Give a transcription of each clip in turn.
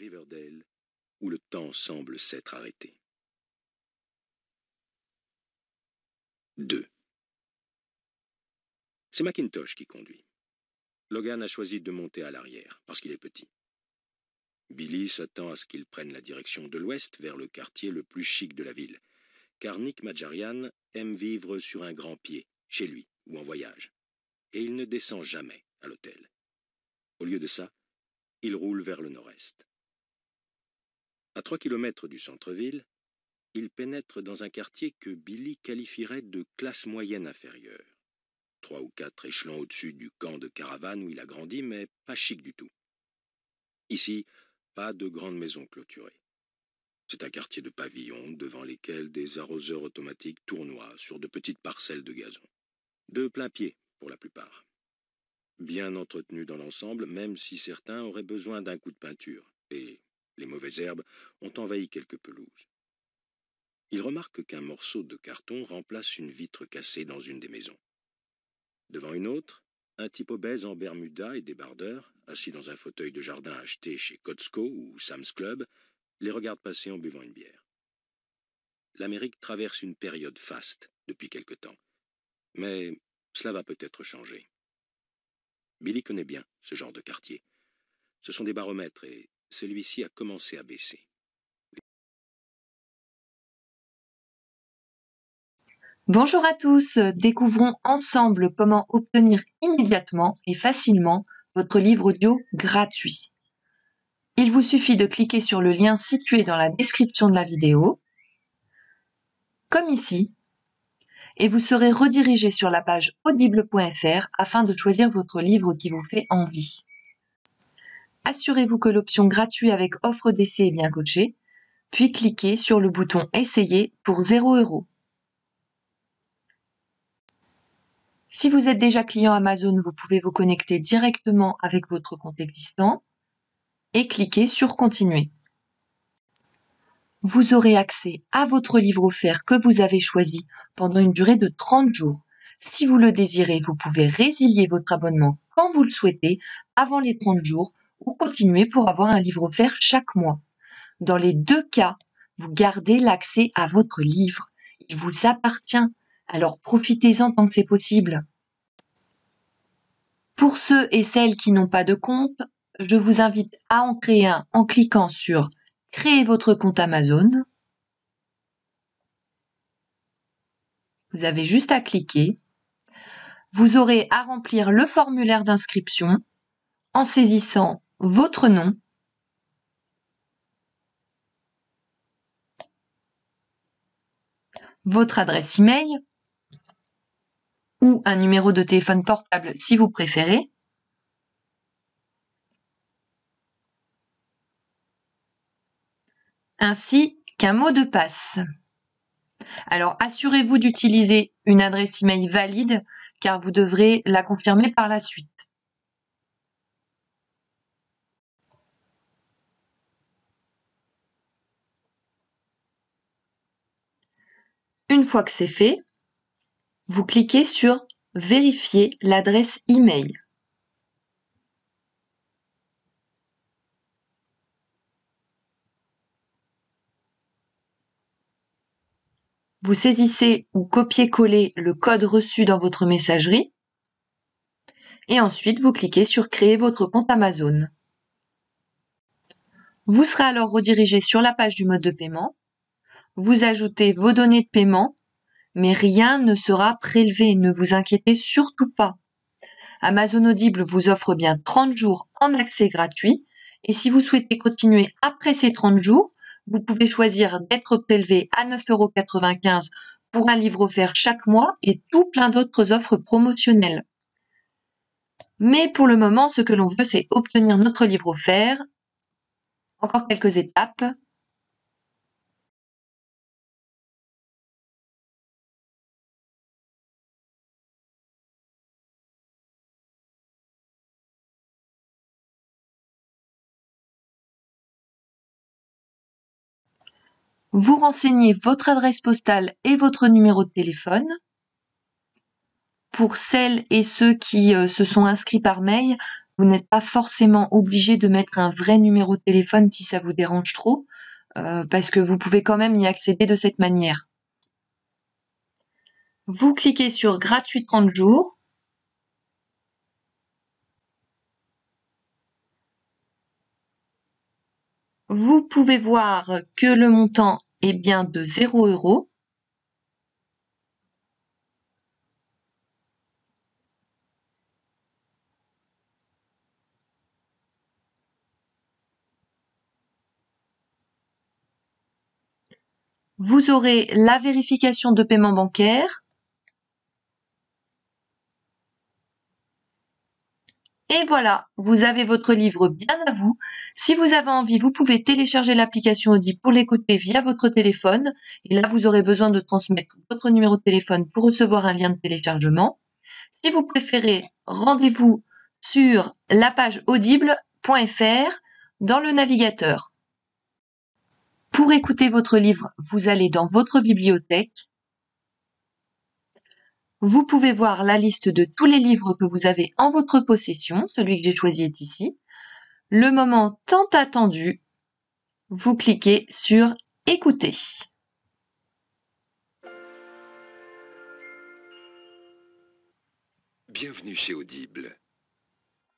Riverdale, où le temps semble s'être arrêté. 2. C'est Macintosh qui conduit. Logan a choisi de monter à l'arrière, parce qu'il est petit. Billy s'attend à ce qu'il prenne la direction de l'ouest vers le quartier le plus chic de la ville, car Nick Majarian aime vivre sur un grand pied, chez lui ou en voyage, et il ne descend jamais à l'hôtel. Au lieu de ça, il roule vers le nord-est. À 3 kilomètres du centre-ville, il pénètre dans un quartier que Billy qualifierait de classe moyenne inférieure. 3 ou 4 échelons au-dessus du camp de caravane où il a grandi, mais pas chic du tout. Ici, pas de grandes maisons clôturées. C'est un quartier de pavillons devant lesquels des arroseurs automatiques tournoient sur de petites parcelles de gazon. De plein pied, pour la plupart. Bien entretenus dans l'ensemble, même si certains auraient besoin d'un coup de peinture, et les mauvaises herbes ont envahi quelques pelouses. Il remarque qu'un morceau de carton remplace une vitre cassée dans une des maisons. Devant une autre, un type obèse en bermuda et débardeur, assis dans un fauteuil de jardin acheté chez Costco ou Sam's Club, les regarde passer en buvant une bière. L'Amérique traverse une période faste depuis quelque temps, mais cela va peut-être changer. Billy connaît bien ce genre de quartier. Ce sont des baromètres et celui-ci a commencé à baisser. Bonjour à tous, découvrons ensemble comment obtenir immédiatement et facilement votre livre audio gratuit. Il vous suffit de cliquer sur le lien situé dans la description de la vidéo, comme ici, et vous serez redirigé sur la page audible.fr afin de choisir votre livre qui vous fait envie. Assurez-vous que l'option gratuit avec offre d'essai est bien cochée, puis cliquez sur le bouton Essayer pour 0 €. Si vous êtes déjà client Amazon, vous pouvez vous connecter directement avec votre compte existant et cliquer sur Continuer. Vous aurez accès à votre livre offert que vous avez choisi pendant une durée de 30 jours. Si vous le désirez, vous pouvez résilier votre abonnement quand vous le souhaitez avant les 30 jours ou continuer pour avoir un livre offert chaque mois. Dans les deux cas, vous gardez l'accès à votre livre. Il vous appartient, alors profitez-en tant que c'est possible. Pour ceux et celles qui n'ont pas de compte, je vous invite à en créer un en cliquant sur « Créer votre compte Amazon ». Vous avez juste à cliquer. Vous aurez à remplir le formulaire d'inscription en saisissant votre nom, votre adresse email ou un numéro de téléphone portable si vous préférez. Ainsi qu'un mot de passe. Alors, assurez-vous d'utiliser une adresse email valide car vous devrez la confirmer par la suite. Une fois que c'est fait, vous cliquez sur « Vérifier l'adresse email ». Vous saisissez ou copiez-collez le code reçu dans votre messagerie et ensuite vous cliquez sur « Créer votre compte Amazon ». Vous serez alors redirigé sur la page du mode de paiement. Vous ajoutez vos données de paiement, mais rien ne sera prélevé, ne vous inquiétez surtout pas. Amazon Audible vous offre bien 30 jours en accès gratuit et si vous souhaitez continuer après ces 30 jours, vous pouvez choisir d'être prélevé à 9,95 € pour un livre offert chaque mois et tout plein d'autres offres promotionnelles. Mais pour le moment, ce que l'on veut, c'est obtenir notre livre offert. Encore quelques étapes. Vous renseignez votre adresse postale et votre numéro de téléphone. Pour celles et ceux qui se sont inscrits par mail, Vous n'êtes pas forcément obligé de mettre un vrai numéro de téléphone si ça vous dérange trop, parce que vous pouvez quand même y accéder de cette manière. Vous cliquez sur gratuit 30 jours. Vous pouvez voir que le montant est bien de 0 €. Vous aurez la vérification de paiement bancaire. Et voilà, vous avez votre livre bien à vous. Si vous avez envie, vous pouvez télécharger l'application Audible pour l'écouter via votre téléphone. Et là, vous aurez besoin de transmettre votre numéro de téléphone pour recevoir un lien de téléchargement. Si vous préférez, rendez-vous sur la page audible.fr dans le navigateur. Pour écouter votre livre, vous allez dans votre bibliothèque. Vous pouvez voir la liste de tous les livres que vous avez en votre possession. Celui que j'ai choisi est ici. Le moment tant attendu, vous cliquez sur écouter. Bienvenue chez Audible.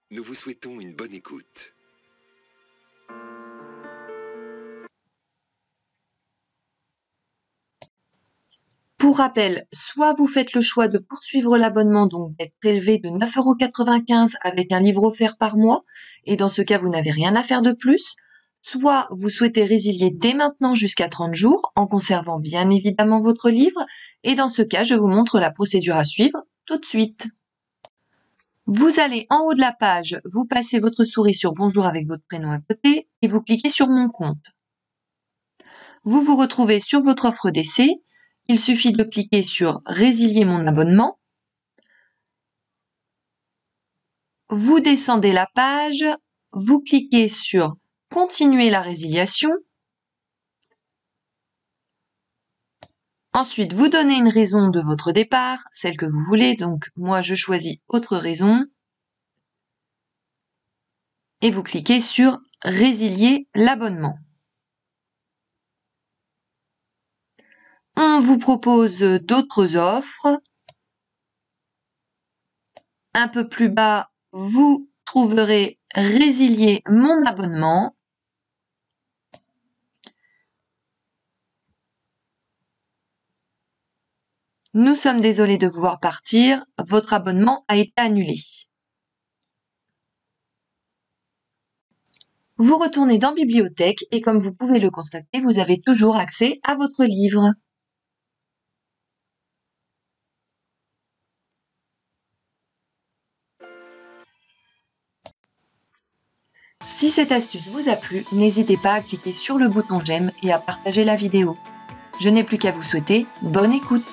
Nous vous souhaitons une bonne écoute. Pour rappel, soit vous faites le choix de poursuivre l'abonnement, donc d'être prélevé de 9,95 € avec un livre offert par mois, et dans ce cas, vous n'avez rien à faire de plus, soit vous souhaitez résilier dès maintenant jusqu'à 30 jours, en conservant bien évidemment votre livre, et dans ce cas, je vous montre la procédure à suivre tout de suite. Vous allez en haut de la page, vous passez votre souris sur Bonjour avec votre prénom à côté, et vous cliquez sur Mon compte. Vous vous retrouvez sur votre offre d'essai. Il suffit de cliquer sur Résilier mon abonnement. Vous descendez la page, vous cliquez sur Continuer la résiliation. Ensuite, vous donnez une raison de votre départ, celle que vous voulez. Donc, moi, je choisis Autre raison. Et vous cliquez sur Résilier l'abonnement. On vous propose d'autres offres. Un peu plus bas, vous trouverez Résilier mon abonnement. Nous sommes désolés de vous voir partir. Votre abonnement a été annulé. Vous retournez dans Bibliothèque et comme vous pouvez le constater, vous avez toujours accès à votre livre. Si cette astuce vous a plu, n'hésitez pas à cliquer sur le bouton j'aime et à partager la vidéo. Je n'ai plus qu'à vous souhaiter bonne écoute.